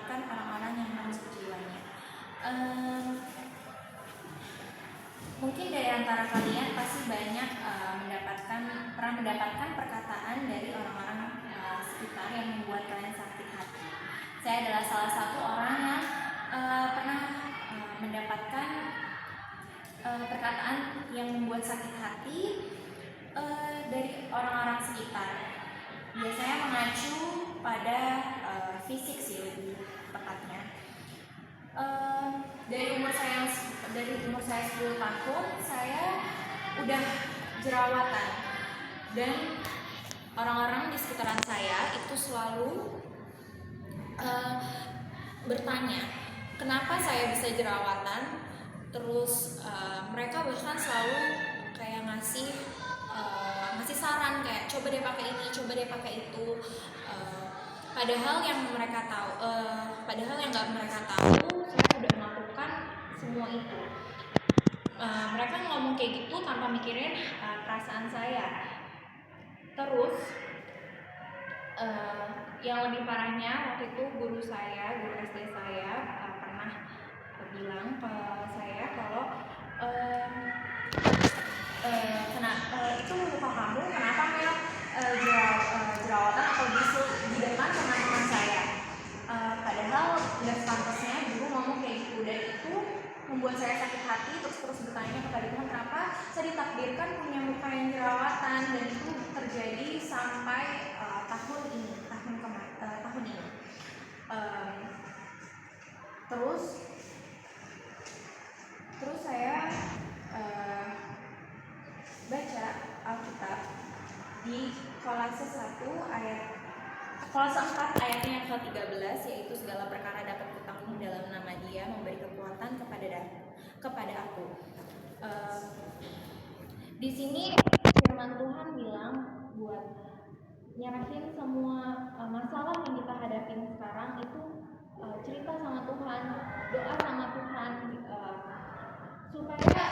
menyelamatkan orang-orang yang merusak jiwanya. Mungkin dari antara kalian pasti banyak pernah mendapatkan perkataan dari orang-orang sekitar yang membuat kalian sakit hati. Saya adalah salah satu orang yang pernah mendapatkan perkataan yang membuat sakit hati dari orang-orang sekitar. Biasanya mengacu pada fisik sih lebih tepatnya. Dari umur saya 10 tahun saya udah jerawatan, dan orang-orang di sekitaran saya itu selalu bertanya kenapa saya bisa jerawatan. Terus mereka bahkan selalu kayak ngasih saran kayak coba deh pakai ini, coba deh pakai itu. Padahal yang nggak mereka tahu, saya udah melakukan semua itu. Mereka ngomong kayak gitu tanpa mikirin perasaan saya. Terus yang lebih parahnya, waktu itu guru SD saya pernah bilang ke saya kalau itu muka kamu kenapa Mel jerawatan atau bisul di depan teman-teman saya. Padahal udah sepantasnya guru ngomong kayak gitu, dan itu membuat saya sakit hati. Terus bertanya kepada Tuhan kenapa saya ditakdirkan punya muka yang jerawatan, dan itu terjadi sampai tahun ini. Terus saya baca Alkitab di Kolose 4 ayatnya yang ke-13, yaitu segala perkara dapat kutakuti dalam nama Dia, memberi kekuatan kepada aku. Di sini firman Tuhan bilang buat nyerahin semua masalah yang kita hadapin sekarang itu, cerita sama Tuhan, doa sama Tuhan, supaya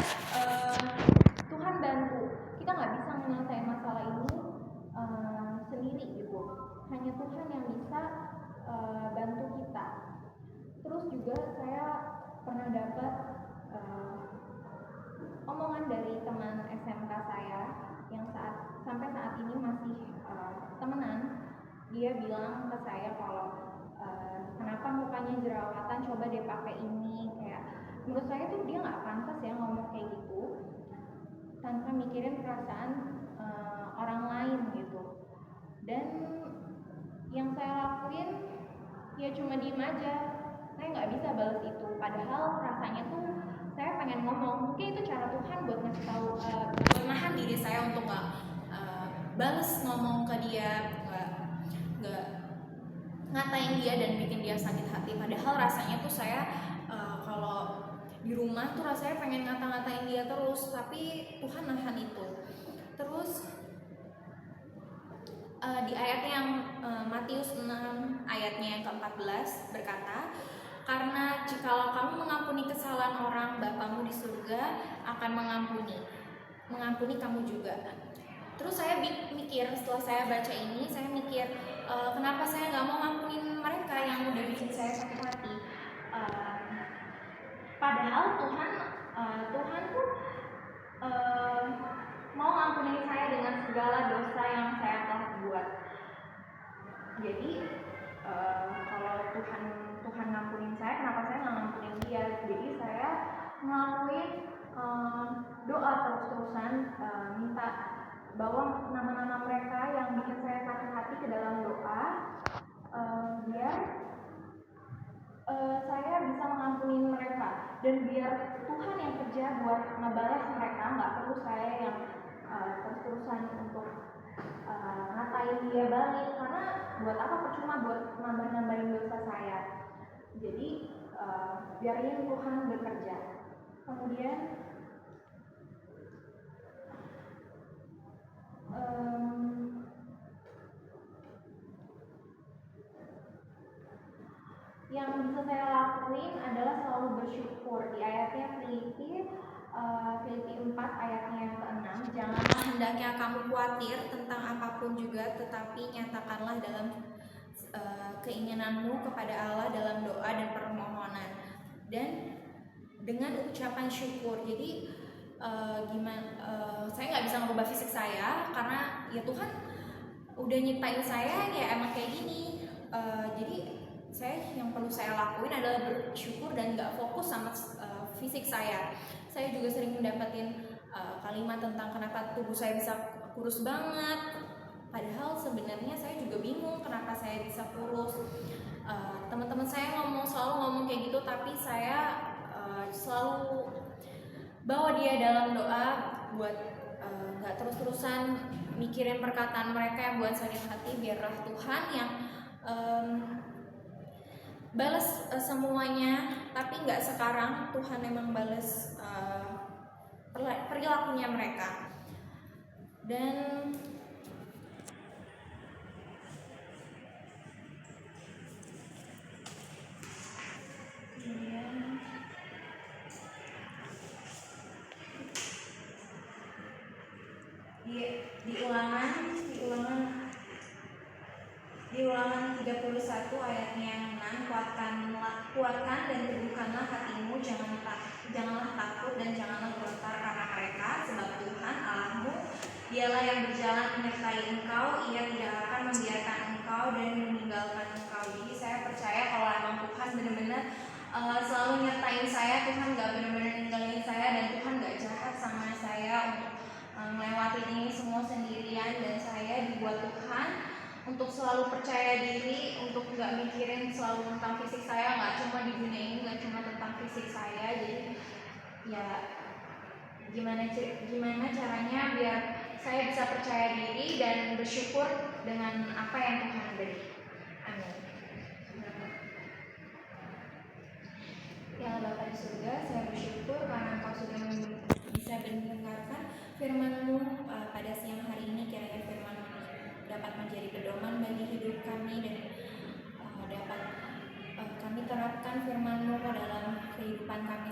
Tuhan bantu. Kita nggak bisa menyelesaikan masalah ini sendiri gitu. Hanya Tuhan yang bisa bantu kita. Terus juga saya pernah dapat omongan dari teman SMK saya yang sampai saat ini masih temenan. Dia bilang ke saya kalau kenapa mukanya jerawatan, coba deh pakai ini. Kayak menurut saya tuh dia nggak pantas ya ngomong kayak gitu tanpa mikirin perasaan orang lain gitu. Dan yang saya lakuin ya cuma diem aja. Saya nggak bisa balas itu, padahal rasanya tuh saya pengen ngomong. Mungkin itu cara Tuhan buat ngasih tahu, menahan diri saya untuk nggak balas ngomong ke dia, nggak ngatain dia dan bikin dia sakit hati. Padahal rasanya tuh saya kalau di rumah tuh rasanya pengen ngata-ngatain dia terus, tapi Tuhan nahan itu. Terus di ayat yang Matius 6 ayatnya yang ke-14 berkata, karena jikalau kamu mengampuni kesalahan orang, Bapamu di surga akan mengampuni kamu juga. Terus saya mikir, setelah saya baca ini, saya mikir kenapa saya nggak mau ngampunin mereka yang udah bikin saya sakit hati. Padahal Tuhan tuh mau ngampunin saya dengan segala dosa yang saya telah buat. Jadi kalau Tuhan ngampunin saya, kenapa saya nggak ngampunin dia? Jadi saya ngelakuin doa terus-terusan, minta bawa nama-nama mereka yang bikin saya sakit hati ke dalam doa, biar saya bisa mengampuni mereka, dan biar Tuhan yang kerja buat ngebalas mereka, nggak perlu saya yang terus-terusan untuk ngatain dia balik, karena buat apa, percuma buat nambah-nambahin dosa saya. Jadi biarin Tuhan bekerja. Kemudian yang bisa saya lakuin adalah selalu bersyukur. Di ayatnya Filipi 4 ayatnya yang ke-6, janganlah hendaknya kamu khawatir tentang apapun juga, tetapi nyatakanlah dalam keinginanmu kepada Allah dalam doa dan permohonan, dan dengan ucapan syukur. Jadi saya nggak bisa merubah fisik saya karena ya Tuhan udah nyiptain saya ya emang kayak gini. Jadi yang perlu saya lakuin adalah bersyukur dan nggak fokus sama fisik saya. Saya juga sering mendapatkan kalimat tentang kenapa tubuh saya bisa kurus banget, padahal sebenarnya saya juga bingung kenapa saya bisa kurus. Teman-teman saya selalu ngomong kayak gitu, tapi saya selalu bawa dia dalam doa buat nggak terus-terusan mikirin perkataan mereka yang buat sakit hati. Biarlah Tuhan yang balas semuanya, tapi nggak sekarang. Tuhan memang balas perilakunya mereka. Dan di Ulangan 31 ayatnya yang 6, kuatkan dan teguhkanlah hatimu, janganlah takut dan janganlah gentar karena mereka, sebab Tuhan Allahmu dialah yang berjalan menyertai engkau, ia tidak akan membiarkan engkau dan meninggalkan engkau. Jadi saya percaya kalau emang Tuhan benar-benar selalu nyertain saya, Tuhan gak benar-benar ninggalin saya, dan Tuhan gak jahat sama saya untuk melewati ini semua sendirian. Dan saya dibuat Tuhan untuk selalu percaya diri, untuk gak mikirin selalu tentang fisik saya. Gak cuma di dunia ini, gak cuma tentang fisik saya. Jadi ya gimana caranya biar saya bisa percaya diri dan bersyukur dengan apa yang Tuhan beri. Amin. Ya Bapa di surga, saya bersyukur karena Engkau sudah bisa mendengarkan firman-Mu pada siang hari ini. Kiranya firman-Mu dapat menjadi pedoman bagi hidup kami, dan dapat kami terapkan firman-Mu ke dalam kehidupan kami